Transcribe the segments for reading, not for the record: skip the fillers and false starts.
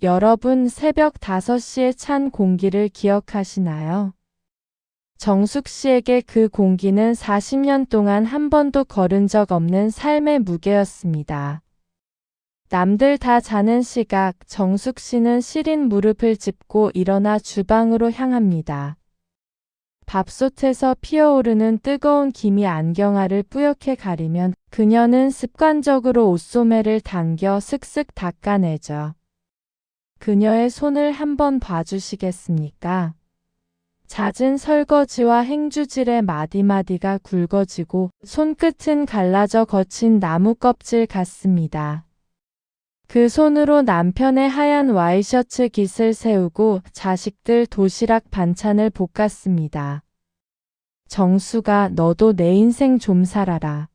여러분 새벽 5시에 찬 공기를 기억하시나요? 정숙 씨에게 그 공기는 40년 동안 한 번도 걸은 적 없는 삶의 무게였습니다. 남들 다 자는 시각, 정숙 씨는 시린 무릎을 짚고 일어나 주방으로 향합니다. 밥솥에서 피어오르는 뜨거운 김이 안경알을 뿌옇게 가리면 그녀는 습관적으로 옷소매를 당겨 슥슥 닦아내죠. 그녀의 손을 한번 봐주시겠습니까? 잦은 설거지와 행주질의 마디마디가 굵어지고 손끝은 갈라져 거친 나무 껍질 같습니다. 그 손으로 남편의 하얀 와이셔츠 깃을 세우고 자식들 도시락 반찬을 볶았습니다. 정수가 너도 내 인생 좀 살아라.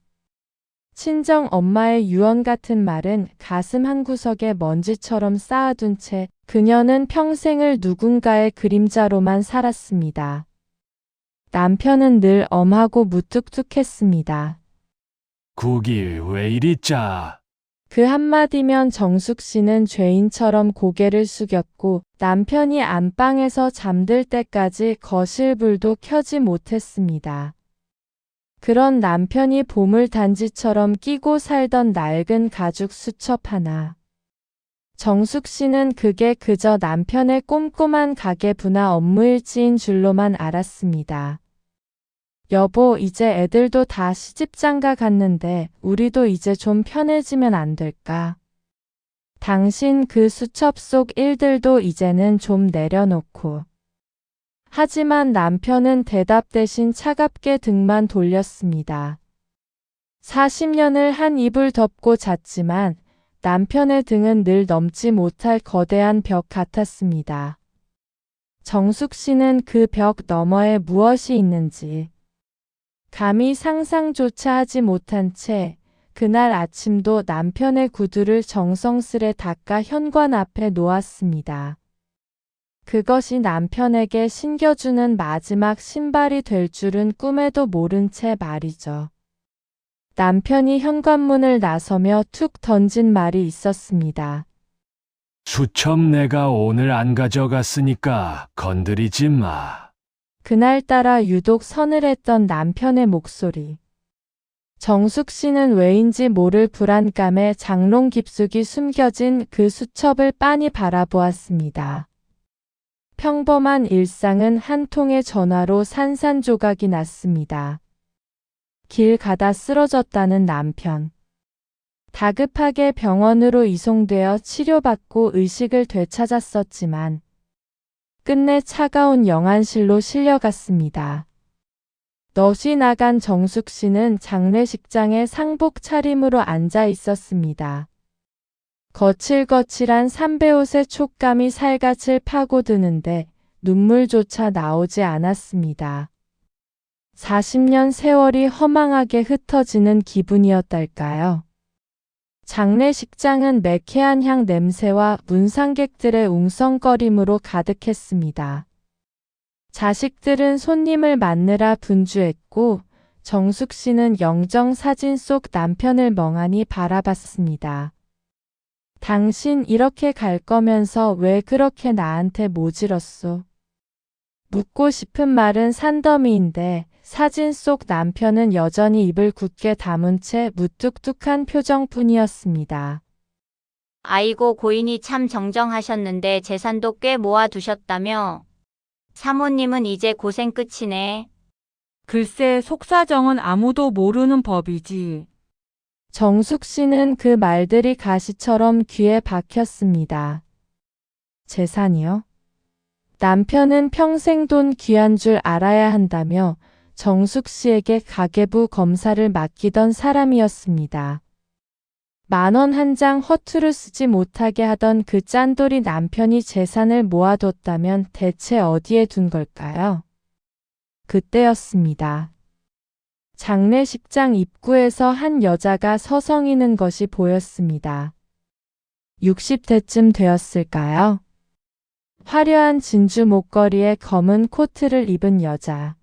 친정 엄마의 유언 같은 말은 가슴 한구석에 먼지처럼 쌓아둔 채 그녀는 평생을 누군가의 그림자로만 살았습니다. 남편은 늘 엄하고 무뚝뚝했습니다. 국이 왜 이리 짜? 그 한마디면 정숙 씨는 죄인처럼 고개를 숙였고 남편이 안방에서 잠들 때까지 거실 불도 켜지 못했습니다. 그런 남편이 보물단지처럼 끼고 살던 낡은 가죽 수첩 하나. 정숙 씨는 그게 그저 남편의 꼼꼼한 가계부나 업무일지인 줄로만 알았습니다. 여보, 이제 애들도 다 시집장가 갔는데 우리도 이제 좀 편해지면 안 될까? 당신 그 수첩 속 일들도 이제는 좀 내려놓고. 하지만 남편은 대답 대신 차갑게 등만 돌렸습니다. 40년을 한 이불 덮고 잤지만 남편의 등은 늘 넘지 못할 거대한 벽 같았습니다. 정숙 씨는 그 벽 너머에 무엇이 있는지 감히 상상조차 하지 못한 채 그날 아침도 남편의 구두를 정성스레 닦아 현관 앞에 놓았습니다. 그것이 남편에게 신겨주는 마지막 신발이 될 줄은 꿈에도 모른 채 말이죠. 남편이 현관문을 나서며 툭 던진 말이 있었습니다. 수첩 내가 오늘 안 가져갔으니까 건드리지 마. 그날따라 유독 서늘했던 남편의 목소리. 정숙 씨는 왜인지 모를 불안감에 장롱 깊숙이 숨겨진 그 수첩을 빤히 바라보았습니다. 평범한 일상은 한 통의 전화로 산산조각이 났습니다. 길 가다 쓰러졌다는 남편. 다급하게 병원으로 이송되어 치료받고 의식을 되찾았었지만 끝내 차가운 영안실로 실려갔습니다. 넋이 나간 정숙 씨는 장례식장에 상복 차림으로 앉아 있었습니다. 거칠거칠한 삼배옷의 촉감이 살갗을 파고드는데 눈물조차 나오지 않았습니다. 40년 세월이 허망하게 흩어지는 기분이었달까요? 장례식장은 매캐한 향 냄새와 문상객들의 웅성거림으로 가득했습니다. 자식들은 손님을 맞느라 분주했고 정숙 씨는 영정 사진 속 남편을 멍하니 바라봤습니다. 당신 이렇게 갈 거면서 왜 그렇게 나한테 모질었소? 묻고 싶은 말은 산더미인데 사진 속 남편은 여전히 입을 굳게 다문 채 무뚝뚝한 표정뿐이었습니다. 아이고 고인이 참 정정하셨는데 재산도 꽤 모아두셨다며. 사모님은 이제 고생 끝이네. 글쎄 속사정은 아무도 모르는 법이지. 정숙 씨는 그 말들이 가시처럼 귀에 박혔습니다. 재산이요? 남편은 평생 돈 귀한 줄 알아야 한다며 정숙 씨에게 가계부 검사를 맡기던 사람이었습니다. 10,000원 한 장 허투루 쓰지 못하게 하던 그 짠돌이 남편이 재산을 모아뒀다면 대체 어디에 둔 걸까요? 그때였습니다. 장례식장 입구에서 한 여자가 서성이는 것이 보였습니다. 60대쯤 되었을까요? 화려한 진주 목걸이에 검은 코트를 입은 여자.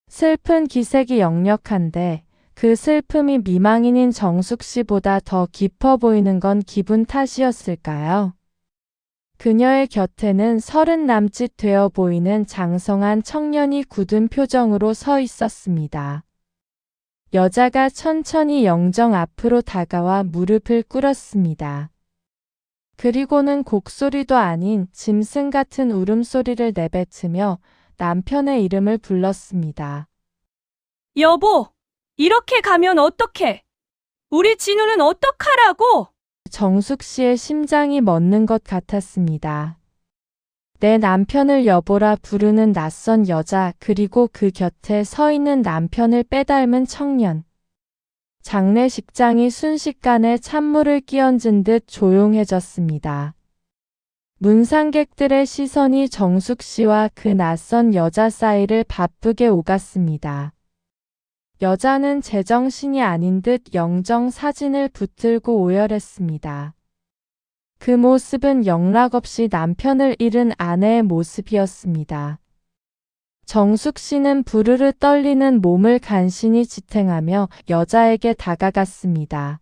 슬픈 기색이 역력한데 그 슬픔이 미망인인 정숙 씨보다 더 깊어 보이는 건 기분 탓이었을까요? 그녀의 곁에는 30 남짓 되어 보이는 장성한 청년이 굳은 표정으로 서 있었습니다. 여자가 천천히 영정 앞으로 다가와 무릎을 꿇었습니다. 그리고는 곡소리도 아닌 짐승 같은 울음소리를 내뱉으며 남편의 이름을 불렀습니다. 여보, 이렇게 가면 어떡해? 우리 진우는 어떡하라고? 정숙 씨의 심장이 멎는 것 같았습니다. 내 남편을 여보라 부르는 낯선 여자, 그리고 그 곁에 서 있는 남편을 빼닮은 청년. 장례식장이 순식간에 찬물을 끼얹은 듯 조용해졌습니다. 문상객들의 시선이 정숙 씨와 그 낯선 여자 사이를 바쁘게 오갔습니다. 여자는 제정신이 아닌 듯 영정 사진을 붙들고 오열했습니다. 그 모습은 영락없이 남편을 잃은 아내의 모습이었습니다. 정숙 씨는 부르르 떨리는 몸을 간신히 지탱하며 여자에게 다가갔습니다.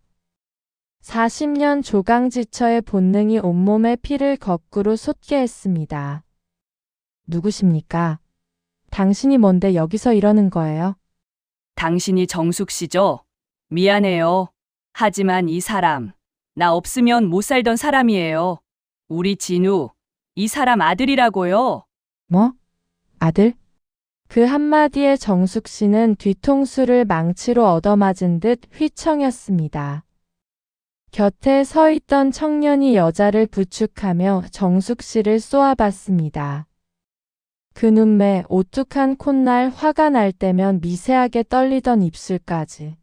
40년 조강지처의 본능이 온몸의 피를 거꾸로 솟게 했습니다. 누구십니까? 당신이 뭔데 여기서 이러는 거예요? 당신이 정숙 씨죠? 미안해요. 하지만 이 사람, 나 없으면 못 살던 사람이에요. 우리 진우, 이 사람 아들이라고요. 뭐? 아들? 그 한마디에 정숙 씨는 뒤통수를 망치로 얻어맞은 듯 휘청였습니다. 곁에 서 있던 청년이 여자를 부축하며 정숙 씨를 쏘아봤습니다. 그 눈매, 오뚝한 콧날, 화가 날 때면 미세하게 떨리던 입술까지.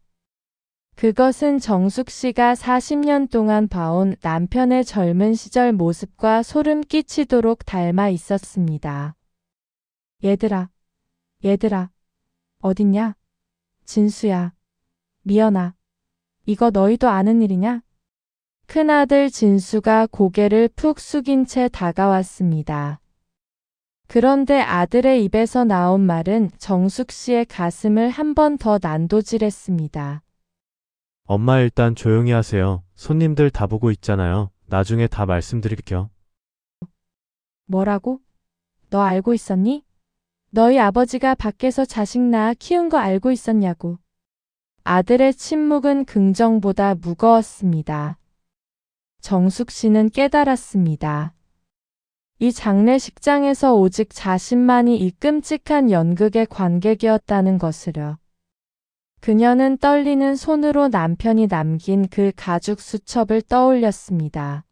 그것은 정숙 씨가 40년 동안 봐온 남편의 젊은 시절 모습과 소름 끼치도록 닮아 있었습니다. 얘들아, 어딨냐? 진수야, 미연아, 이거 너희도 아는 일이냐? 큰아들 진수가 고개를 푹 숙인 채 다가왔습니다. 그런데 아들의 입에서 나온 말은 정숙 씨의 가슴을 한 번 더 난도질했습니다. 엄마 일단 조용히 하세요. 손님들 다 보고 있잖아요. 나중에 다 말씀드릴게요. 뭐라고? 너 알고 있었니? 너희 아버지가 밖에서 자식 낳아 키운 거 알고 있었냐고. 아들의 침묵은 긍정보다 무거웠습니다. 정숙 씨는 깨달았습니다. 이 장례식장에서 오직 자신만이 이 끔찍한 연극의 관객이었다는 것을요. 그녀는 떨리는 손으로 남편이 남긴 그 가죽 수첩을 떠올렸습니다.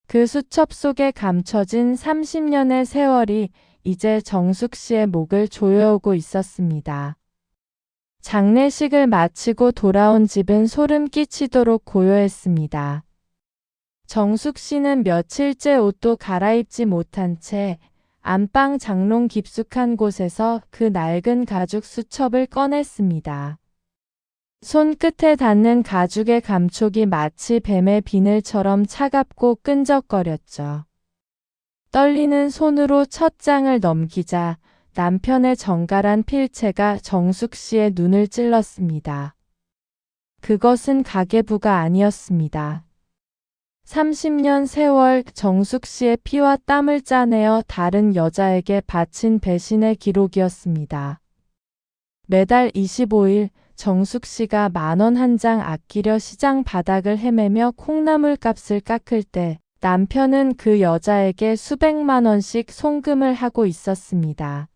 그 수첩 속에 감춰진 30년의 세월이 이제 정숙 씨의 목을 조여오고 있었습니다. 장례식을 마치고 돌아온 집은 소름 끼치도록 고요했습니다. 정숙 씨는 며칠째 옷도 갈아입지 못한 채 안방 장롱 깊숙한 곳에서 그 낡은 가죽 수첩을 꺼냈습니다. 손끝에 닿는 가죽의 감촉이 마치 뱀의 비늘처럼 차갑고 끈적거렸죠. 떨리는 손으로 첫 장을 넘기자 남편의 정갈한 필체가 정숙 씨의 눈을 찔렀습니다. 그것은 가계부가 아니었습니다. 30년 세월 정숙 씨의 피와 땀을 짜내어 다른 여자에게 바친 배신의 기록이었습니다. 매달 25일 정숙 씨가 10,000원 한 장 아끼려 시장 바닥을 헤매며 콩나물 값을 깎을 때 남편은 그 여자에게 수백만 원씩 송금을 하고 있었습니다.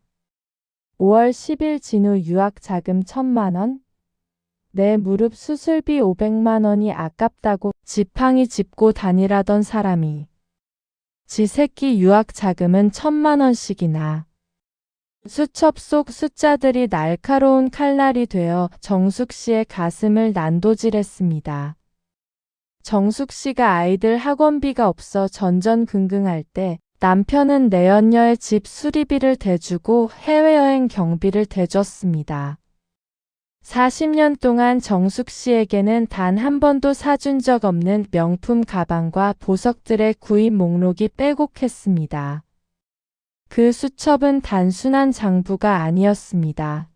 5월 10일 진우 유학 자금 1,000만 원? 내 무릎 수술비 500만 원이 아깝다고 지팡이 짚고 다니라던 사람이 지 새끼 유학 자금은 1,000만 원씩이나. 수첩 속 숫자들이 날카로운 칼날이 되어 정숙 씨의 가슴을 난도질했습니다. 정숙 씨가 아이들 학원비가 없어 전전긍긍할 때 남편은 내연녀의 집 수리비를 대주고 해외여행 경비를 대줬습니다. 40년 동안 정숙 씨에게는 단 한 번도 사준 적 없는 명품 가방과 보석들의 구입 목록이 빼곡했습니다. 그 수첩은 단순한 장부가 아니었습니다.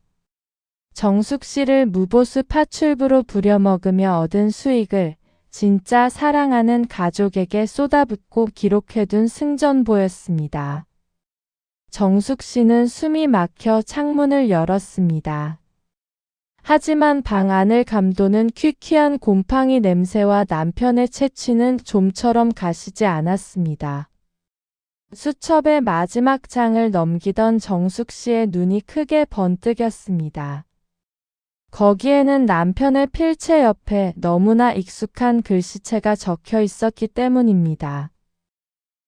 정숙 씨를 무보수 파출부로 부려먹으며 얻은 수익을 진짜 사랑하는 가족에게 쏟아붓고 기록해둔 승전보였습니다. 정숙 씨는 숨이 막혀 창문을 열었습니다. 하지만 방 안을 감도는 퀴퀴한 곰팡이 냄새와 남편의 채취는 좀처럼 가시지 않았습니다. 수첩의 마지막 장을 넘기던 정숙 씨의 눈이 크게 번뜩였습니다. 거기에는 남편의 필체 옆에 너무나 익숙한 글씨체가 적혀 있었기 때문입니다.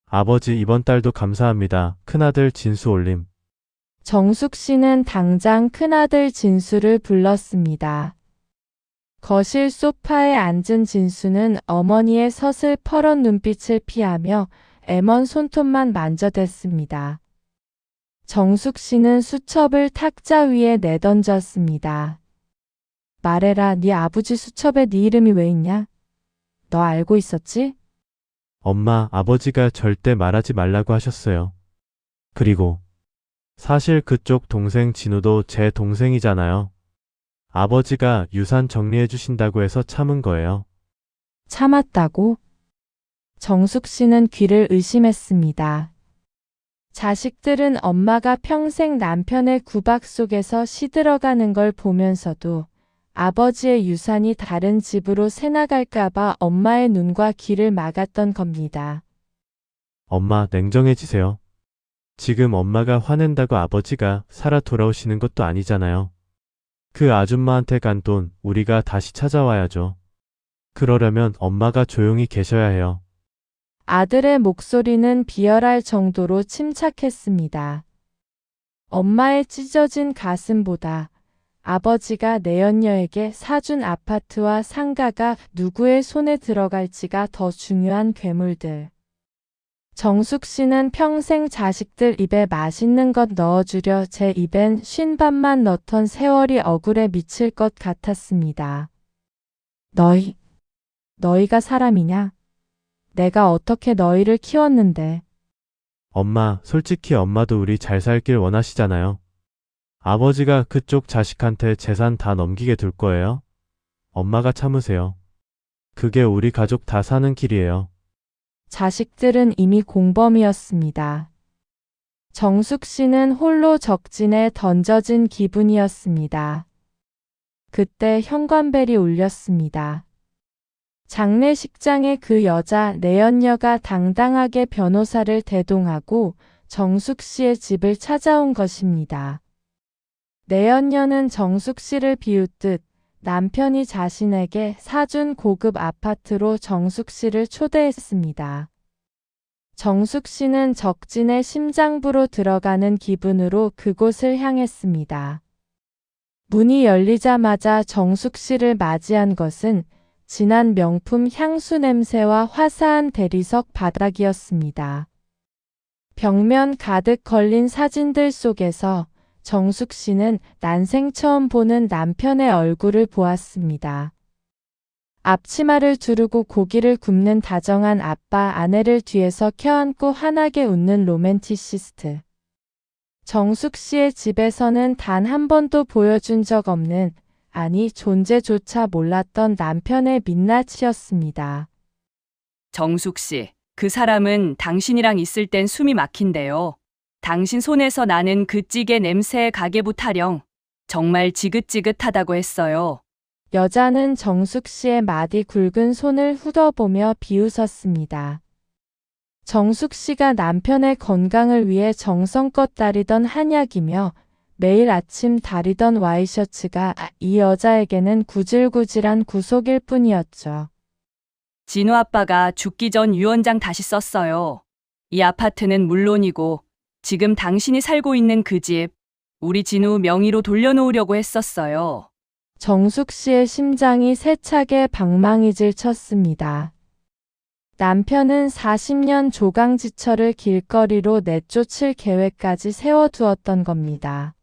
아버지 이번 달도 감사합니다. 큰아들 진수 올림. 정숙 씨는 당장 큰아들 진수를 불렀습니다. 거실 소파에 앉은 진수는 어머니의 서슬퍼런 눈빛을 피하며 애먼 손톱만 만져댔습니다. 정숙 씨는 수첩을 탁자 위에 내던졌습니다. 말해라, 네 아버지 수첩에 네 이름이 왜 있냐? 너 알고 있었지? 엄마, 아버지가 절대 말하지 말라고 하셨어요. 그리고 사실 그쪽 동생 진우도 제 동생이잖아요. 아버지가 유산 정리해 주신다고 해서 참은 거예요. 참았다고? 정숙 씨는 귀를 의심했습니다. 자식들은 엄마가 평생 남편의 구박 속에서 시들어가는 걸 보면서도 아버지의 유산이 다른 집으로 새나갈까봐 엄마의 눈과 귀를 막았던 겁니다. 엄마, 냉정해지세요. 지금 엄마가 화낸다고 아버지가 살아 돌아오시는 것도 아니잖아요. 그 아줌마한테 간 돈 우리가 다시 찾아와야죠. 그러려면 엄마가 조용히 계셔야 해요. 아들의 목소리는 비열할 정도로 침착했습니다. 엄마의 찢어진 가슴보다 아버지가 내연녀에게 사준 아파트와 상가가 누구의 손에 들어갈지가 더 중요한 괴물들. 정숙 씨는 평생 자식들 입에 맛있는 것 넣어주려 제 입엔 쉰밥만 넣던 세월이 억울해 미칠 것 같았습니다. 너희가 사람이냐? 내가 어떻게 너희를 키웠는데. 엄마, 솔직히 엄마도 우리 잘 살길 원하시잖아요. 아버지가 그쪽 자식한테 재산 다 넘기게 둘 거예요? 엄마가 참으세요. 그게 우리 가족 다 사는 길이에요. 자식들은 이미 공범이었습니다. 정숙 씨는 홀로 적진에 던져진 기분이었습니다. 그때 현관벨이 울렸습니다. 장례식장에 그 여자 내연녀가 당당하게 변호사를 대동하고 정숙 씨의 집을 찾아온 것입니다. 내연녀는 정숙 씨를 비웃듯 남편이 자신에게 사준 고급 아파트로 정숙 씨를 초대했습니다. 정숙 씨는 적진의 심장부로 들어가는 기분으로 그곳을 향했습니다. 문이 열리자마자 정숙 씨를 맞이한 것은 진한 명품 향수 냄새와 화사한 대리석 바닥이었습니다. 벽면 가득 걸린 사진들 속에서 정숙 씨는 난생 처음 보는 남편의 얼굴을 보았습니다. 앞치마를 두르고 고기를 굽는 다정한 아빠, 아내를 뒤에서 껴안고 환하게 웃는 로맨티시스트. 정숙 씨의 집에서는 단 한 번도 보여준 적 없는, 아니 존재조차 몰랐던 남편의 민낯이었습니다. 정숙 씨, 그 사람은 당신이랑 있을 땐 숨이 막힌대요. 당신 손에서 나는 그 찌개 냄새의 가계부 타령, 정말 지긋지긋하다고 했어요. 여자는 정숙 씨의 마디 굵은 손을 후려보며 비웃었습니다. 정숙 씨가 남편의 건강을 위해 정성껏 다리던 한약이며 매일 아침 다리던 와이셔츠가 이 여자에게는 구질구질한 구속일 뿐이었죠. 진우 아빠가 죽기 전 유언장 다시 썼어요. 이 아파트는 물론이고 지금 당신이 살고 있는 그 집, 우리 진우 명의로 돌려놓으려고 했었어요. 정숙 씨의 심장이 세차게 방망이질 쳤습니다. 남편은 40년 조강지처를 길거리로 내쫓을 계획까지 세워두었던 겁니다.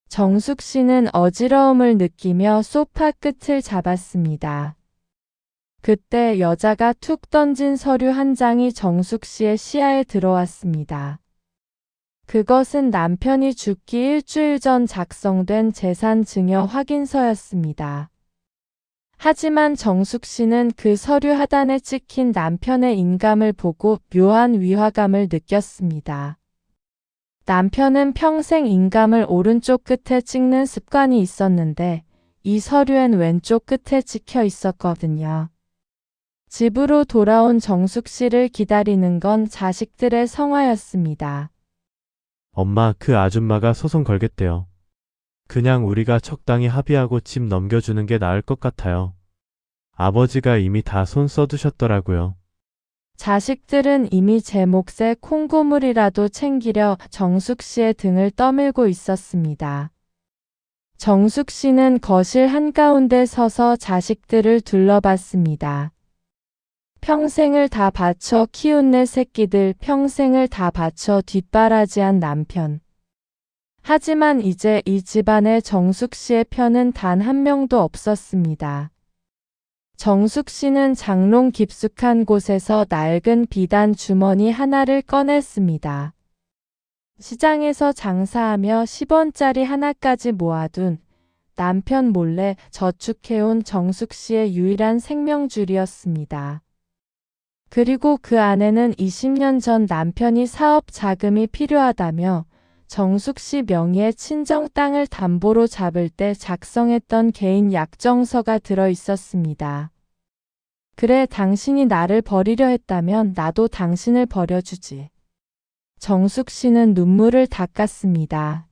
정숙 씨는 어지러움을 느끼며 소파 끝을 잡았습니다. 그때 여자가 툭 던진 서류 한 장이 정숙 씨의 시야에 들어왔습니다. 그것은 남편이 죽기 일주일 전 작성된 재산 증여 확인서였습니다. 하지만 정숙 씨는 그 서류 하단에 찍힌 남편의 인감을 보고 묘한 위화감을 느꼈습니다. 남편은 평생 인감을 오른쪽 끝에 찍는 습관이 있었는데 이 서류엔 왼쪽 끝에 찍혀 있었거든요. 집으로 돌아온 정숙 씨를 기다리는 건 자식들의 성화였습니다. 엄마, 그 아줌마가 소송 걸겠대요. 그냥 우리가 적당히 합의하고 집 넘겨주는 게 나을 것 같아요. 아버지가 이미 다 손 써두셨더라고요. 자식들은 이미 제 몫에 콩고물이라도 챙기려 정숙 씨의 등을 떠밀고 있었습니다. 정숙 씨는 거실 한가운데 서서 자식들을 둘러봤습니다. 평생을 다 바쳐 키운 내 새끼들, 평생을 다 바쳐 뒷바라지한 남편. 하지만 이제 이 집안에 정숙 씨의 편은 단 한 명도 없었습니다. 정숙 씨는 장롱 깊숙한 곳에서 낡은 비단 주머니 하나를 꺼냈습니다. 시장에서 장사하며 10원짜리 하나까지 모아둔 남편 몰래 저축해온 정숙 씨의 유일한 생명줄이었습니다. 그리고 그 안에는 20년 전 남편이 사업 자금이 필요하다며 정숙 씨 명의의 친정 땅을 담보로 잡을 때 작성했던 개인 약정서가 들어 있었습니다. 그래, 당신이 나를 버리려 했다면 나도 당신을 버려주지. 정숙 씨는 눈물을 닦았습니다.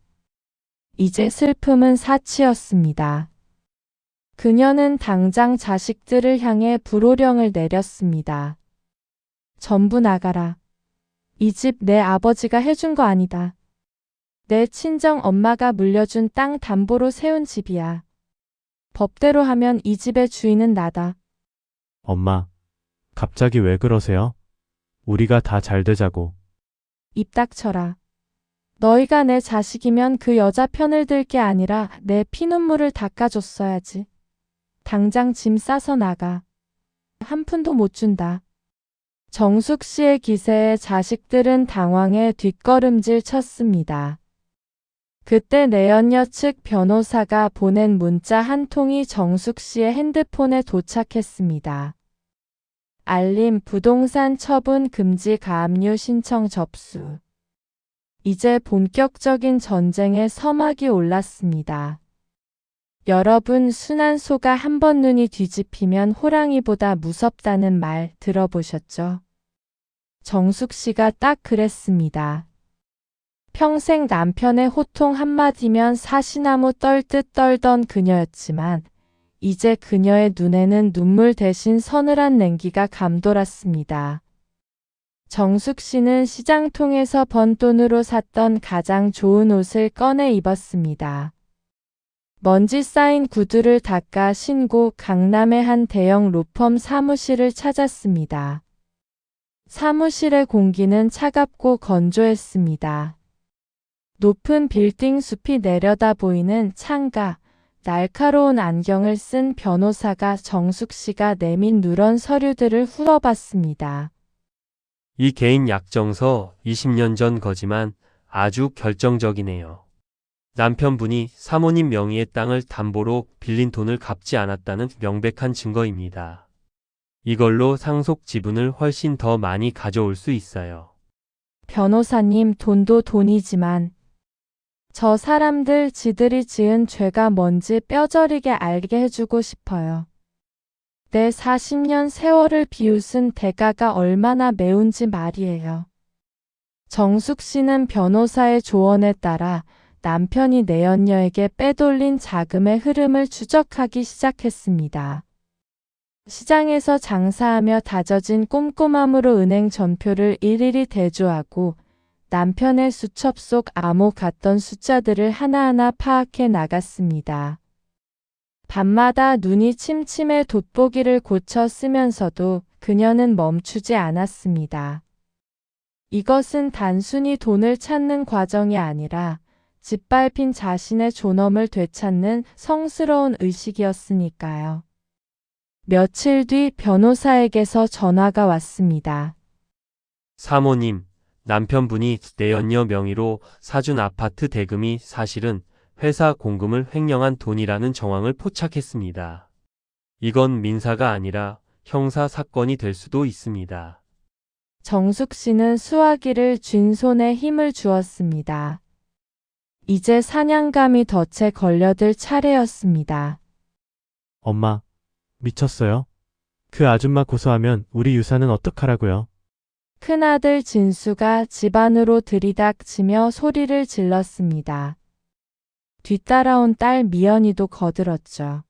이제 슬픔은 사치였습니다. 그녀는 당장 자식들을 향해 불호령을 내렸습니다. 전부 나가라. 이 집 내 아버지가 해준 거 아니다. 내 친정 엄마가 물려준 땅 담보로 세운 집이야. 법대로 하면 이 집의 주인은 나다. 엄마, 갑자기 왜 그러세요? 우리가 다 잘 되자고. 입 닥쳐라. 너희가 내 자식이면 그 여자 편을 들 게 아니라 내 피눈물을 닦아줬어야지. 당장 짐 싸서 나가. 한 푼도 못 준다. 정숙 씨의 기세에 자식들은 당황해 뒷걸음질 쳤습니다. 그때 내연녀 측 변호사가 보낸 문자 한 통이 정숙 씨의 핸드폰에 도착했습니다. 알림: 부동산 처분 금지 가압류 신청 접수. 이제 본격적인 전쟁의 서막이 올랐습니다. 여러분, 순한 소가 한 번 눈이 뒤집히면 호랑이보다 무섭다는 말 들어보셨죠? 정숙 씨가 딱 그랬습니다. 평생 남편의 호통 한마디면 사시나무 떨듯 떨던 그녀였지만 이제 그녀의 눈에는 눈물 대신 서늘한 냉기가 감돌았습니다. 정숙 씨는 시장통에서 번 돈으로 샀던 가장 좋은 옷을 꺼내 입었습니다. 먼지 쌓인 구두를 닦아 신고 강남의 한 대형 로펌 사무실을 찾았습니다. 사무실의 공기는 차갑고 건조했습니다. 높은 빌딩 숲이 내려다 보이는 창가, 날카로운 안경을 쓴 변호사가 정숙 씨가 내민 누런 서류들을 훑어봤습니다. 이 개인 약정서 20년 전 거지만 아주 결정적이네요. 남편분이 사모님 명의의 땅을 담보로 빌린 돈을 갚지 않았다는 명백한 증거입니다. 이걸로 상속 지분을 훨씬 더 많이 가져올 수 있어요. 변호사님, 돈도 돈이지만 저 사람들 지들이 지은 죄가 뭔지 뼈저리게 알게 해주고 싶어요. 내 40년 세월을 비웃은 대가가 얼마나 매운지 말이에요. 정숙 씨는 변호사의 조언에 따라 남편이 내연녀에게 빼돌린 자금의 흐름을 추적하기 시작했습니다. 시장에서 장사하며 다져진 꼼꼼함으로 은행 전표를 일일이 대조하고 남편의 수첩 속 암호 같던 숫자들을 하나하나 파악해 나갔습니다. 밤마다 눈이 침침해 돋보기를 고쳐 쓰면서도 그녀는 멈추지 않았습니다. 이것은 단순히 돈을 찾는 과정이 아니라 짓밟힌 자신의 존엄을 되찾는 성스러운 의식이었으니까요. 며칠 뒤 변호사에게서 전화가 왔습니다. 사모님, 남편분이 내연녀 명의로 사준 아파트 대금이 사실은 회사 공금을 횡령한 돈이라는 정황을 포착했습니다. 이건 민사가 아니라 형사 사건이 될 수도 있습니다. 정숙 씨는 수화기를 쥔 손에 힘을 주었습니다. 이제 사냥감이 덫에 걸려들 차례였습니다. 엄마, 미쳤어요? 그 아줌마 고소하면 우리 유산은 어떡하라고요? 큰아들 진수가 집 안으로 들이닥치며 소리를 질렀습니다. 뒤따라온 딸 미연이도 거들었죠.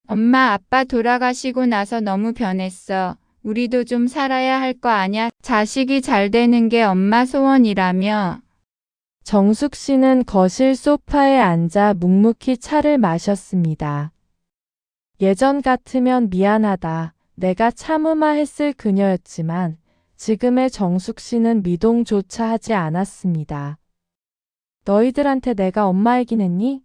엄마, 아빠 돌아가시고 나서 너무 변했어. 우리도 좀 살아야 할 거 아냐? 자식이 잘 되는 게 엄마 소원이라며. 정숙 씨는 거실 소파에 앉아 묵묵히 차를 마셨습니다. 예전 같으면 미안하다. 내가 참으마 했을 그녀였지만 지금의 정숙 씨는 미동조차 하지 않았습니다. 너희들한테 내가 엄마이긴 했니?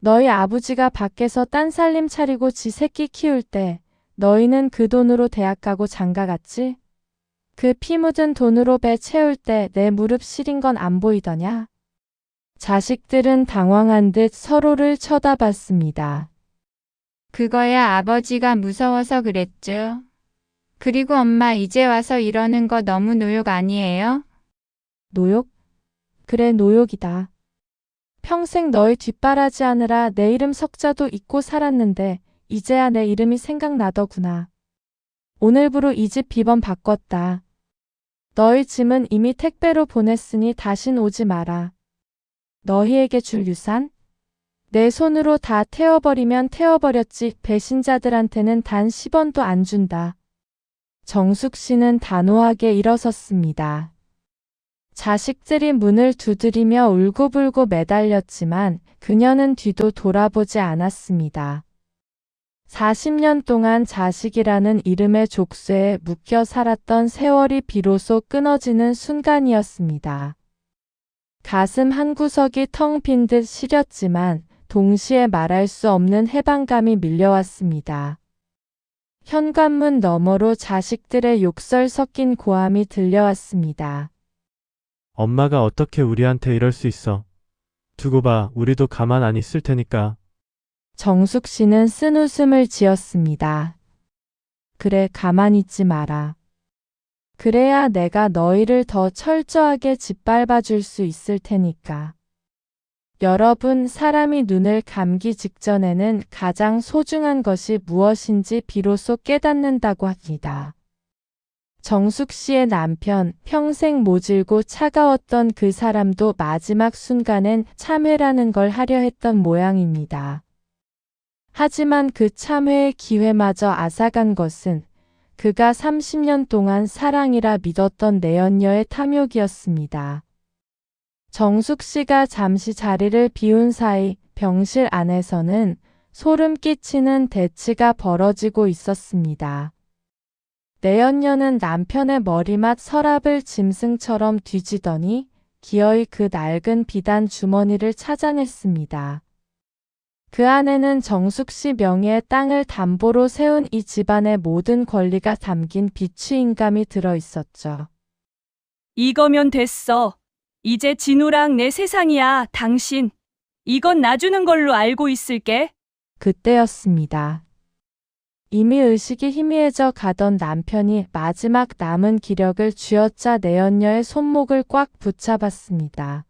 너희 아버지가 밖에서 딴 살림 차리고 지 새끼 키울 때 너희는 그 돈으로 대학 가고 장가 갔지? 그 피 묻은 돈으로 배 채울 때 내 무릎 시린 건 안 보이더냐? 자식들은 당황한 듯 서로를 쳐다봤습니다. 그거야 아버지가 무서워서 그랬죠. 그리고 엄마 이제 와서 이러는 거 너무 노욕 아니에요? 노욕? 그래, 노욕이다. 평생 너희 뒷바라지 하느라 내 이름 석자도 잊고 살았는데 이제야 내 이름이 생각나더구나. 오늘부로 이 집 비번 바꿨다. 너희 짐은 이미 택배로 보냈으니 다신 오지 마라. 너희에게 줄 유산? 내 손으로 다 태워버리면 태워버렸지 배신자들한테는 단 10원도 안 준다. 정숙 씨는 단호하게 일어섰습니다. 자식들이 문을 두드리며 울고불고 매달렸지만 그녀는 뒤도 돌아보지 않았습니다. 40년 동안 자식이라는 이름의 족쇄에 묶여 살았던 세월이 비로소 끊어지는 순간이었습니다. 가슴 한구석이 텅 빈 듯 시렸지만 동시에 말할 수 없는 해방감이 밀려왔습니다. 현관문 너머로 자식들의 욕설 섞인 고함이 들려왔습니다. 엄마가 어떻게 우리한테 이럴 수 있어? 두고 봐, 우리도 가만 안 있을 테니까. 정숙 씨는 쓴웃음을 지었습니다. 그래, 가만히 있지 마라. 그래야 내가 너희를 더 철저하게 짓밟아 줄 수 있을 테니까. 여러분, 사람이 눈을 감기 직전에는 가장 소중한 것이 무엇인지 비로소 깨닫는다고 합니다. 정숙 씨의 남편, 평생 모질고 차가웠던 그 사람도 마지막 순간엔 참회라는 걸 하려 했던 모양입니다. 하지만 그 참회의 기회마저 앗아간 것은 그가 30년 동안 사랑이라 믿었던 내연녀의 탐욕이었습니다. 정숙 씨가 잠시 자리를 비운 사이 병실 안에서는 소름 끼치는 대치가 벌어지고 있었습니다. 내연녀는 남편의 머리맡 서랍을 짐승처럼 뒤지더니 기어이 그 낡은 비단 주머니를 찾아냈습니다. 그 안에는 정숙 씨 명의의 땅을 담보로 세운 이 집안의 모든 권리가 담긴 비취인감이 들어 있었죠. 이거면 됐어. 이제 진우랑 내 세상이야, 당신. 이건 놔주는 걸로 알고 있을게. 그때였습니다. 이미 의식이 희미해져 가던 남편이 마지막 남은 기력을 쥐어짜 내연녀의 손목을 꽉 붙잡았습니다.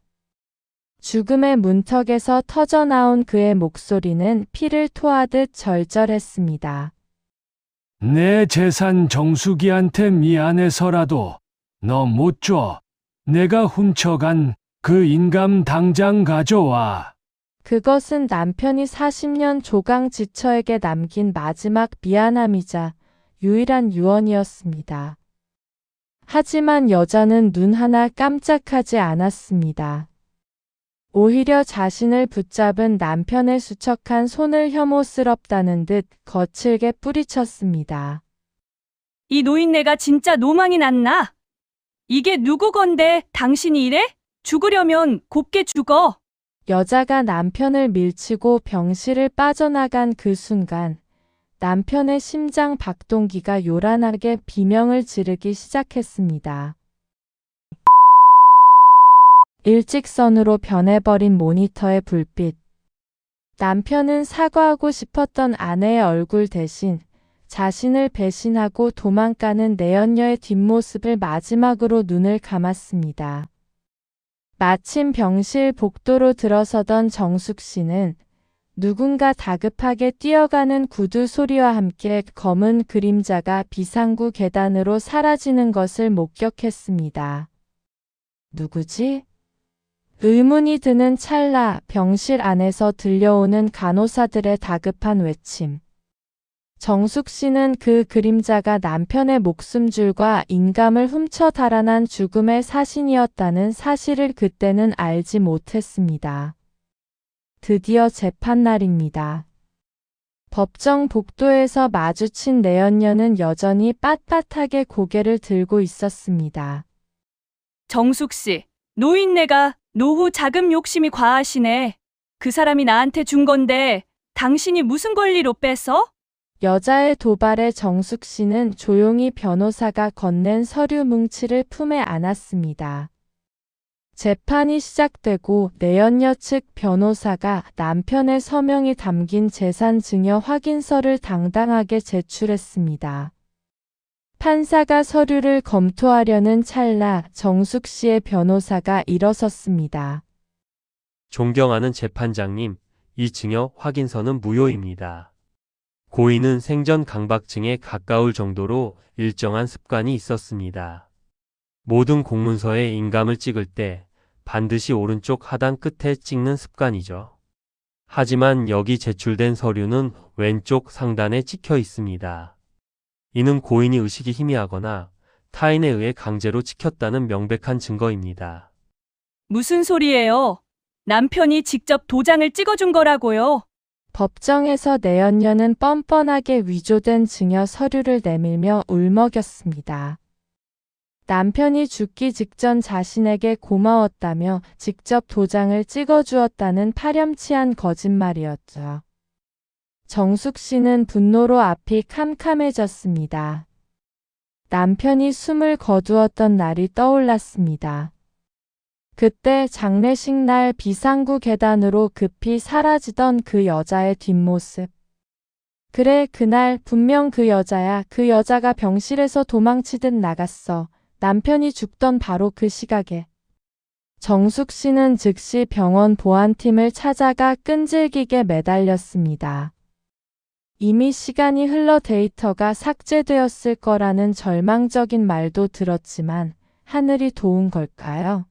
죽음의 문턱에서 터져나온 그의 목소리는 피를 토하듯 절절했습니다. 내 재산 정수기한테 미안해서라도 너 못 줘. 내가 훔쳐간 그 인감 당장 가져와. 그것은 남편이 40년 조강 지처에게 남긴 마지막 미안함이자 유일한 유언이었습니다. 하지만 여자는 눈 하나 깜짝하지 않았습니다. 오히려 자신을 붙잡은 남편의 수척한 손을 혐오스럽다는 듯 거칠게 뿌리쳤습니다. 이 노인네가 진짜 노망이 났나? 이게 누구 건데 당신이 이래? 죽으려면 곱게 죽어. 여자가 남편을 밀치고 병실을 빠져나간 그 순간 남편의 심장 박동기가 요란하게 비명을 지르기 시작했습니다. 일직선으로 변해버린 모니터의 불빛. 남편은 사과하고 싶었던 아내의 얼굴 대신 자신을 배신하고 도망가는 내연녀의 뒷모습을 마지막으로 눈을 감았습니다. 마침 병실 복도로 들어서던 정숙 씨는 누군가 다급하게 뛰어가는 구두 소리와 함께 검은 그림자가 비상구 계단으로 사라지는 것을 목격했습니다. 누구지? 의문이 드는 찰나 병실 안에서 들려오는 간호사들의 다급한 외침. 정숙 씨는 그 그림자가 남편의 목숨줄과 인감을 훔쳐 달아난 죽음의 사신이었다는 사실을 그때는 알지 못했습니다. 드디어 재판날입니다. 법정 복도에서 마주친 내연녀는 여전히 빳빳하게 고개를 들고 있었습니다. 정숙 씨, 노인네가 노후 자금 욕심이 과하시네. 그 사람이 나한테 준 건데 당신이 무슨 권리로 뺏어? 여자의 도발에 정숙 씨는 조용히 변호사가 건넨 서류 뭉치를 품에 안았습니다. 재판이 시작되고 내연녀 측 변호사가 남편의 서명이 담긴 재산 증여 확인서를 당당하게 제출했습니다. 판사가 서류를 검토하려는 찰나 정숙 씨의 변호사가 일어섰습니다. 존경하는 재판장님, 이 증여 확인서는 무효입니다. 고인은 생전 강박증에 가까울 정도로 일정한 습관이 있었습니다. 모든 공문서에 인감을 찍을 때 반드시 오른쪽 하단 끝에 찍는 습관이죠. 하지만 여기 제출된 서류는 왼쪽 상단에 찍혀 있습니다. 이는 고인이 의식이 희미하거나 타인에 의해 강제로 찍혔다는 명백한 증거입니다. 무슨 소리예요? 남편이 직접 도장을 찍어준 거라고요. 법정에서 내연녀는 뻔뻔하게 위조된 증여 서류를 내밀며 울먹였습니다. 남편이 죽기 직전 자신에게 고마웠다며 직접 도장을 찍어주었다는 파렴치한 거짓말이었죠. 정숙 씨는 분노로 앞이 캄캄해졌습니다. 남편이 숨을 거두었던 날이 떠올랐습니다. 그때 장례식 날 비상구 계단으로 급히 사라지던 그 여자의 뒷모습. 그래, 그날 분명 그 여자야. 그 여자가 병실에서 도망치듯 나갔어. 남편이 죽던 바로 그 시각에. 정숙 씨는 즉시 병원 보안팀을 찾아가 끈질기게 매달렸습니다. 이미 시간이 흘러 데이터가 삭제되었을 거라는 절망적인 말도 들었지만 하늘이 도운 걸까요?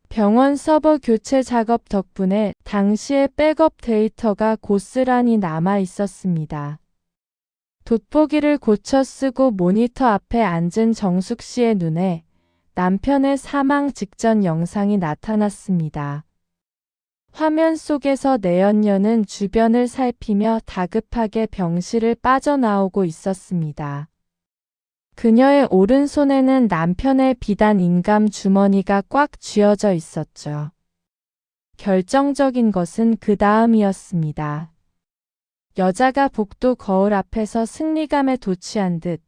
병원 서버 교체 작업 덕분에 당시의 백업 데이터가 고스란히 남아 있었습니다. 돋보기를 고쳐 쓰고 모니터 앞에 앉은 정숙 씨의 눈에 남편의 사망 직전 영상이 나타났습니다. 화면 속에서 내연녀는 주변을 살피며 다급하게 병실을 빠져나오고 있었습니다. 그녀의 오른손에는 남편의 비단 인감 주머니가 꽉 쥐어져 있었죠. 결정적인 것은 그 다음이었습니다. 여자가 복도 거울 앞에서 승리감에 도취한 듯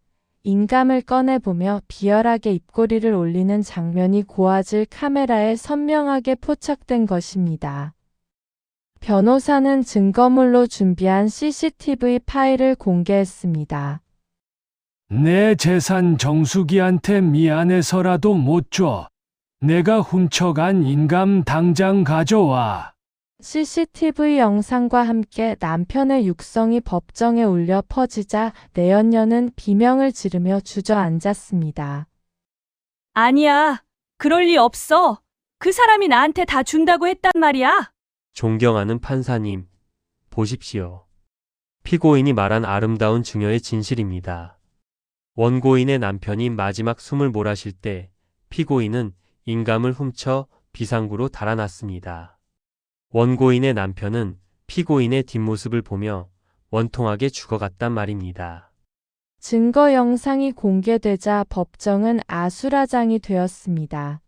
인감을 꺼내보며 비열하게 입꼬리를 올리는 장면이 고화질 카메라에 선명하게 포착된 것입니다. 변호사는 증거물로 준비한 CCTV 파일을 공개했습니다. 내 재산 정수기한테 미안해서라도 못 줘. 내가 훔쳐간 인감 당장 가져와. CCTV 영상과 함께 남편의 육성이 법정에 울려 퍼지자 내연녀는 비명을 지르며 주저앉았습니다. 아니야. 그럴 리 없어. 그 사람이 나한테 다 준다고 했단 말이야. 존경하는 판사님, 보십시오. 피고인이 말한 아름다운 증여의 진실입니다. 원고인의 남편이 마지막 숨을 몰아쉴 때 피고인은 인감을 훔쳐 비상구로 달아났습니다. 원고인의 남편은 피고인의 뒷모습을 보며 원통하게 죽어갔단 말입니다. 증거 영상이 공개되자 법정은 아수라장이 되었습니다.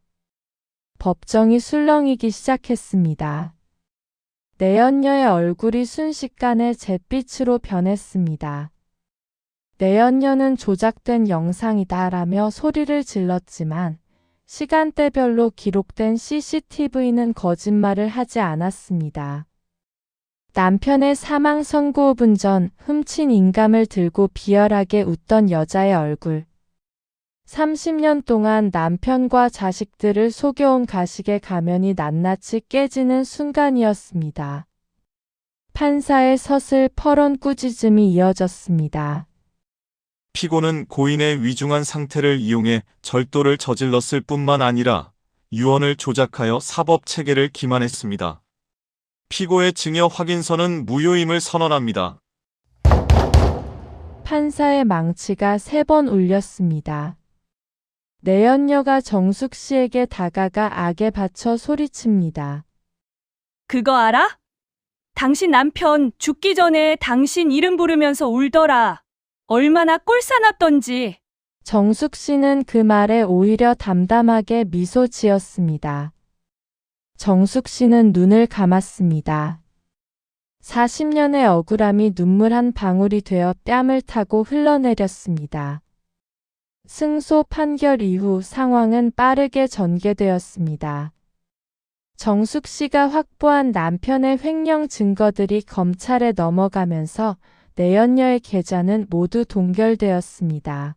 법정이 술렁이기 시작했습니다. 내연녀의 얼굴이 순식간에 잿빛으로 변했습니다. 내연녀는 조작된 영상이다라며 소리를 질렀지만 시간대별로 기록된 CCTV는 거짓말을 하지 않았습니다. 남편의 사망 선고 5분 전 훔친 인감을 들고 비열하게 웃던 여자의 얼굴. 30년 동안 남편과 자식들을 속여온 가식의 가면이 낱낱이 깨지는 순간이었습니다. 판사의 서슬퍼런 꾸짖음이 이어졌습니다. 피고는 고인의 위중한 상태를 이용해 절도를 저질렀을 뿐만 아니라 유언을 조작하여 사법 체계를 기만했습니다. 피고의 증여 확인서는 무효임을 선언합니다. 판사의 망치가 3번 울렸습니다. 내연녀가 정숙 씨에게 다가가 악에 받쳐 소리칩니다. 그거 알아? 당신 남편 죽기 전에 당신 이름 부르면서 울더라. 얼마나 꼴사납던지. 정숙 씨는 그 말에 오히려 담담하게 미소 지었습니다. 정숙 씨는 눈을 감았습니다. 40년의 억울함이 눈물 한 방울이 되어 뺨을 타고 흘러내렸습니다. 승소 판결 이후 상황은 빠르게 전개되었습니다. 정숙 씨가 확보한 남편의 횡령 증거들이 검찰에 넘어가면서 내연녀의 계좌는 모두 동결되었습니다.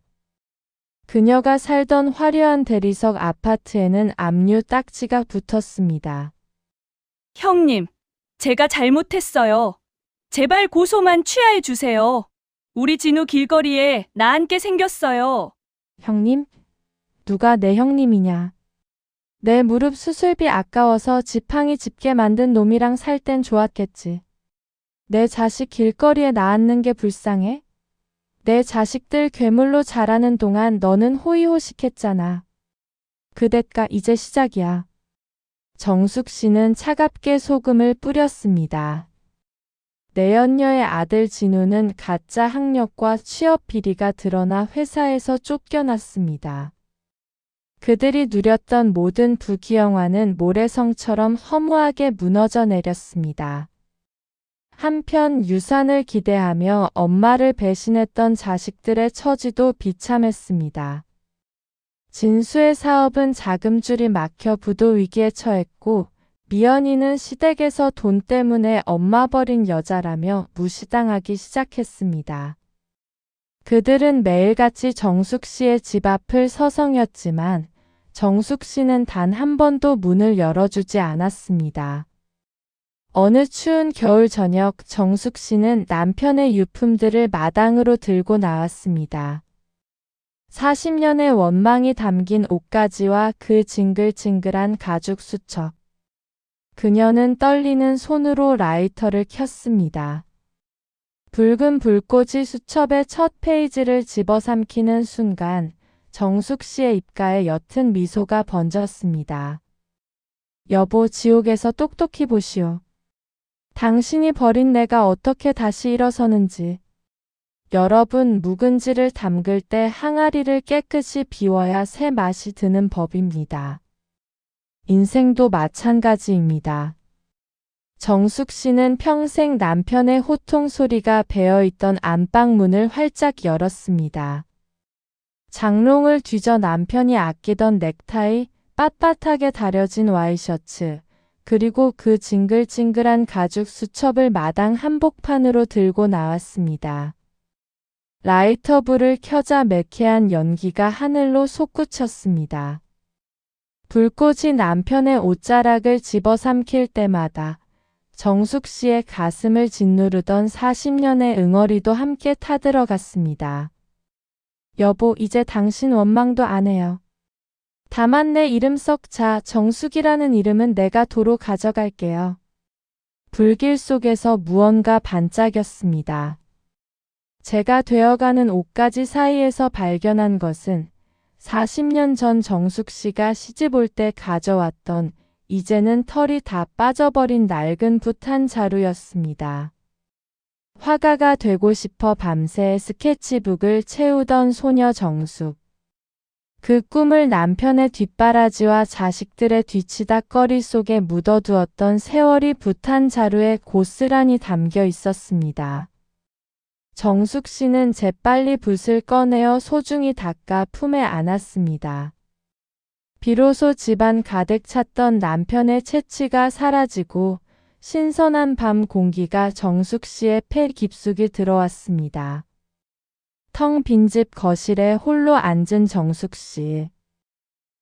그녀가 살던 화려한 대리석 아파트에는 압류 딱지가 붙었습니다. 형님, 제가 잘못했어요. 제발 고소만 취하해 주세요. 우리 진우 길거리에 나앉게 생겼어요. 형님? 누가 내 형님이냐? 내 무릎 수술비 아까워서 지팡이 짚게 만든 놈이랑 살 땐 좋았겠지. 내 자식 길거리에 나앉는 게 불쌍해? 내 자식들 괴물로 자라는 동안 너는 호의호식했잖아. 그 대가 이제 시작이야. 정숙 씨는 차갑게 소금을 뿌렸습니다. 내연녀의 아들 진우는 가짜 학력과 취업 비리가 드러나 회사에서 쫓겨났습니다. 그들이 누렸던 모든 부귀영화는 모래성처럼 허무하게 무너져 내렸습니다. 한편 유산을 기대하며 엄마를 배신했던 자식들의 처지도 비참했습니다. 진수의 사업은 자금줄이 막혀 부도 위기에 처했고 미연이는 시댁에서 돈 때문에 엄마 버린 여자라며 무시당하기 시작했습니다. 그들은 매일같이 정숙 씨의 집 앞을 서성였지만 정숙 씨는 단 한 번도 문을 열어주지 않았습니다. 어느 추운 겨울 저녁 정숙 씨는 남편의 유품들을 마당으로 들고 나왔습니다. 40년의 원망이 담긴 옷가지와 그 징글징글한 가죽 수첩. 그녀는 떨리는 손으로 라이터를 켰습니다. 붉은 불꽃이 수첩의 첫 페이지를 집어삼키는 순간 정숙 씨의 입가에 옅은 미소가 번졌습니다. 여보, 지옥에서 똑똑히 보시오. 당신이 버린 내가 어떻게 다시 일어서는지. 여러분, 묵은지를 담글 때 항아리를 깨끗이 비워야 새 맛이 드는 법입니다. 인생도 마찬가지입니다. 정숙 씨는 평생 남편의 호통 소리가 배어있던 안방문을 활짝 열었습니다. 장롱을 뒤져 남편이 아끼던 넥타이, 빳빳하게 다려진 와이셔츠, 그리고 그 징글징글한 가죽 수첩을 마당 한복판으로 들고 나왔습니다. 라이터 불을 켜자 매캐한 연기가 하늘로 솟구쳤습니다. 불꽃이 남편의 옷자락을 집어삼킬 때마다 정숙 씨의 가슴을 짓누르던 40년의 응어리도 함께 타들어갔습니다. 여보, 이제 당신 원망도 안 해요. 다만 내 이름 썩자 정숙이라는 이름은 내가 도로 가져갈게요. 불길 속에서 무언가 반짝였습니다. 제가 되어가는 옷가지 사이에서 발견한 것은 40년 전 정숙 씨가 시집 올 때 가져왔던 이제는 털이 다 빠져버린 낡은 붓 한 자루였습니다. 화가가 되고 싶어 밤새 스케치북을 채우던 소녀 정숙. 그 꿈을 남편의 뒷바라지와 자식들의 뒤치다꺼리 속에 묻어두었던 세월이 붓 한 자루에 고스란히 담겨 있었습니다. 정숙 씨는 재빨리 붓을 꺼내어 소중히 닦아 품에 안았습니다. 비로소 집안 가득 찼던 남편의 채취가 사라지고 신선한 밤 공기가 정숙 씨의 폐 깊숙이 들어왔습니다. 텅 빈 집 거실에 홀로 앉은 정숙 씨.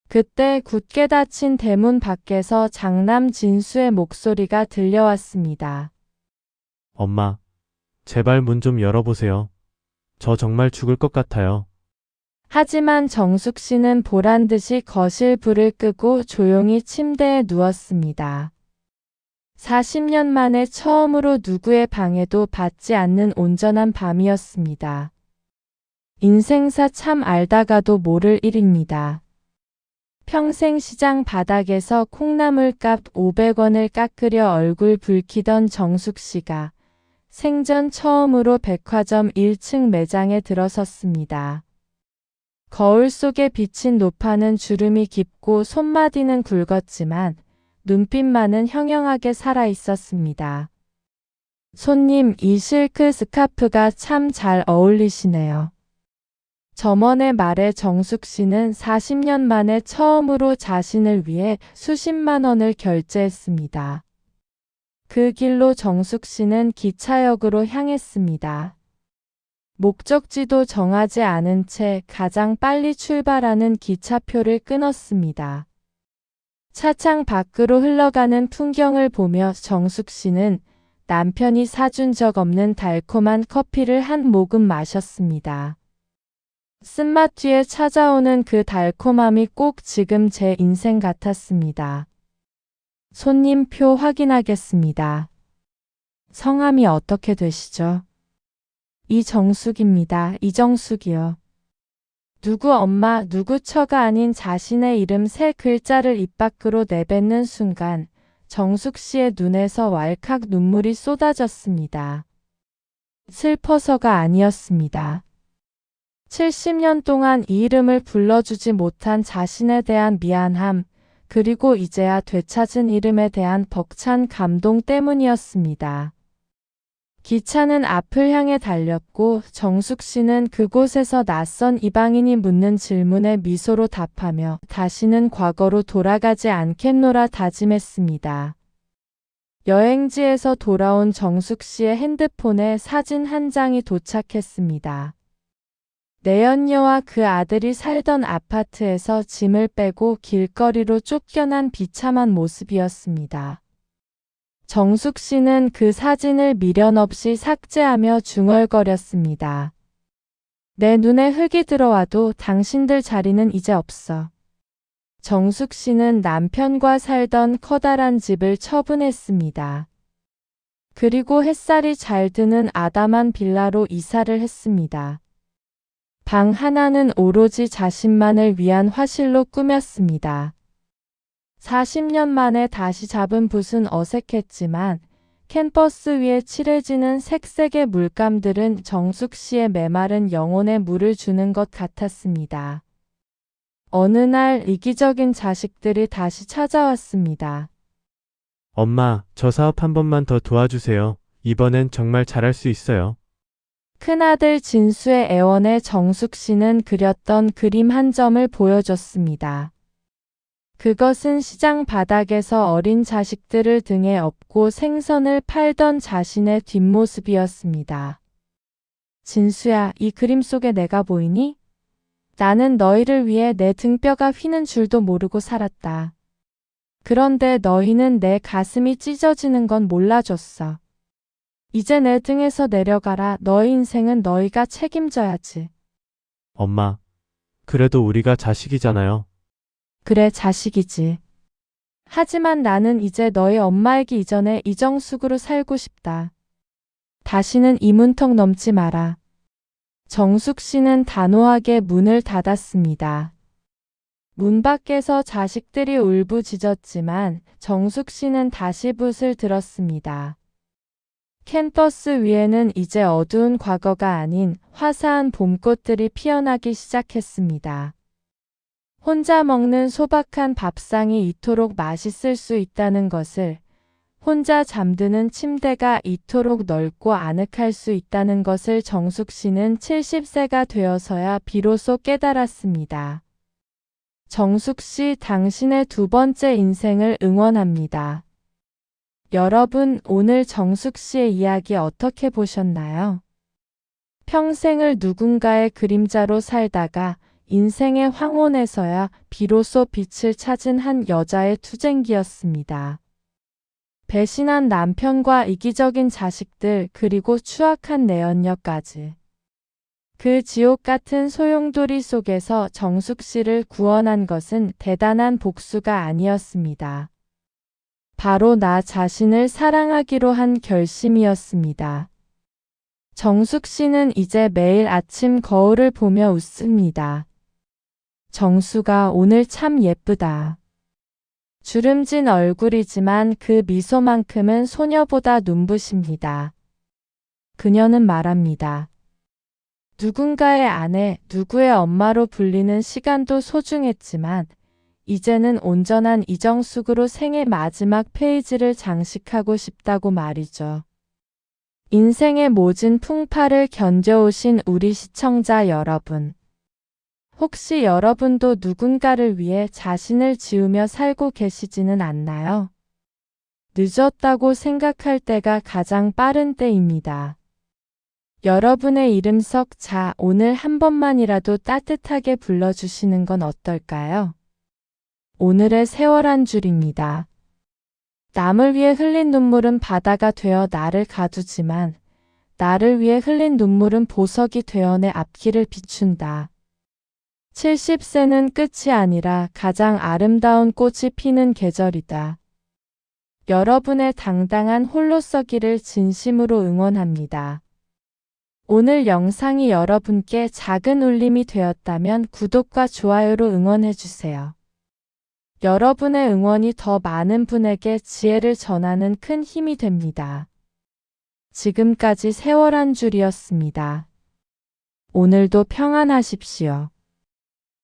그때 굳게 닫힌 대문 밖에서 장남 진수의 목소리가 들려왔습니다. 엄마, 제발 문 좀 열어보세요. 저 정말 죽을 것 같아요. 하지만 정숙 씨는 보란 듯이 거실 불을 끄고 조용히 침대에 누웠습니다. 40년 만에 처음으로 누구의 방해도 받지 않는 온전한 밤이었습니다. 인생사 참 알다가도 모를 일입니다. 평생 시장 바닥에서 콩나물값 500원을 깎으려 얼굴 붉히던 정숙 씨가 생전 처음으로 백화점 1층 매장에 들어섰습니다. 거울 속에 비친 노파는 주름이 깊고 손마디는 굵었지만 눈빛만은 형형하게 살아 있었습니다. 손님, 이 실크 스카프가 참 잘 어울리시네요. 점원의 말에 정숙 씨는 40년 만에 처음으로 자신을 위해 수십만 원을 결제했습니다. 그 길로 정숙 씨는 기차역으로 향했습니다. 목적지도 정하지 않은 채 가장 빨리 출발하는 기차표를 끊었습니다. 차창 밖으로 흘러가는 풍경을 보며 정숙 씨는 남편이 사준 적 없는 달콤한 커피를 한 모금 마셨습니다. 쓴맛 뒤에 찾아오는 그 달콤함이 꼭 지금 제 인생 같았습니다. 손님표 확인하겠습니다. 성함이 어떻게 되시죠? 이정숙입니다. 이정숙이요. 누구 엄마, 누구 처가 아닌 자신의 이름 세 글자를 입 밖으로 내뱉는 순간 정숙 씨의 눈에서 왈칵 눈물이 쏟아졌습니다. 슬퍼서가 아니었습니다. 70년 동안 이 이름을 불러주지 못한 자신에 대한 미안함, 그리고 이제야 되찾은 이름에 대한 벅찬 감동 때문이었습니다. 기차는 앞을 향해 달렸고 정숙 씨는 그곳에서 낯선 이방인이 묻는 질문에 미소로 답하며 다시는 과거로 돌아가지 않겠노라 다짐했습니다. 여행지에서 돌아온 정숙 씨의 핸드폰에 사진 한 장이 도착했습니다. 내연녀와 그 아들이 살던 아파트에서 짐을 빼고 길거리로 쫓겨난 비참한 모습이었습니다. 정숙 씨는 그 사진을 미련 없이 삭제하며 중얼거렸습니다. 내 눈에 흙이 들어와도 당신들 자리는 이제 없어. 정숙 씨는 남편과 살던 커다란 집을 처분했습니다. 그리고 햇살이 잘 드는 아담한 빌라로 이사를 했습니다. 방 하나는 오로지 자신만을 위한 화실로 꾸몄습니다. 40년 만에 다시 잡은 붓은 어색했지만 캔버스 위에 칠해지는 색색의 물감들은 정숙 씨의 메마른 영혼에 물을 주는 것 같았습니다. 어느 날 이기적인 자식들이 다시 찾아왔습니다. 엄마, 저 사업 한 번만 더 도와주세요. 이번엔 정말 잘할 수 있어요. 큰아들 진수의 애원에 정숙 씨는 그렸던 그림 한 점을 보여줬습니다. 그것은 시장 바닥에서 어린 자식들을 등에 업고 생선을 팔던 자신의 뒷모습이었습니다. 진수야, 이 그림 속에 내가 보이니? 나는 너희를 위해 내 등뼈가 휘는 줄도 모르고 살았다. 그런데 너희는 내 가슴이 찢어지는 건 몰라줬어. 이제 내 등에서 내려가라. 너희 인생은 너희가 책임져야지. 엄마, 그래도 우리가 자식이잖아요. 그래, 자식이지. 하지만 나는 이제 너희 엄마이기 이전에 이정숙으로 살고 싶다. 다시는 이 문턱 넘지 마라. 정숙 씨는 단호하게 문을 닫았습니다. 문 밖에서 자식들이 울부짖었지만 정숙 씨는 다시 붓을 들었습니다. 캔버스 위에는 이제 어두운 과거가 아닌 화사한 봄꽃들이 피어나기 시작했습니다. 혼자 먹는 소박한 밥상이 이토록 맛있을 수 있다는 것을, 혼자 잠드는 침대가 이토록 넓고 아늑할 수 있다는 것을 정숙 씨는 70세가 되어서야 비로소 깨달았습니다. 정숙 씨, 당신의 두 번째 인생을 응원합니다. 여러분, 오늘 정숙 씨의 이야기 어떻게 보셨나요? 평생을 누군가의 그림자로 살다가 인생의 황혼에서야 비로소 빛을 찾은 한 여자의 투쟁기였습니다. 배신한 남편과 이기적인 자식들 그리고 추악한 내연녀까지. 그 지옥 같은 소용돌이 속에서 정숙 씨를 구원한 것은 대단한 복수가 아니었습니다. 바로 나 자신을 사랑하기로 한 결심이었습니다. 정숙 씨는 이제 매일 아침 거울을 보며 웃습니다. 정수가 오늘 참 예쁘다. 주름진 얼굴이지만 그 미소만큼은 소녀보다 눈부십니다. 그녀는 말합니다. 누군가의 아내, 누구의 엄마로 불리는 시간도 소중했지만 이제는 온전한 이정숙으로 생의 마지막 페이지를 장식하고 싶다고 말이죠. 인생의 모진 풍파를 견뎌오신 우리 시청자 여러분. 혹시 여러분도 누군가를 위해 자신을 지우며 살고 계시지는 않나요? 늦었다고 생각할 때가 가장 빠른 때입니다. 여러분의 이름 석 자, 오늘 한 번만이라도 따뜻하게 불러주시는 건 어떨까요? 오늘의 세월 한 줄입니다. 남을 위해 흘린 눈물은 바다가 되어 나를 가두지만 나를 위해 흘린 눈물은 보석이 되어 내 앞길을 비춘다. 70세는 끝이 아니라 가장 아름다운 꽃이 피는 계절이다. 여러분의 당당한 홀로서기를 진심으로 응원합니다. 오늘 영상이 여러분께 작은 울림이 되었다면 구독과 좋아요로 응원해주세요. 여러분의 응원이 더 많은 분에게 지혜를 전하는 큰 힘이 됩니다. 지금까지 세월 한 줄이었습니다. 오늘도 평안하십시오.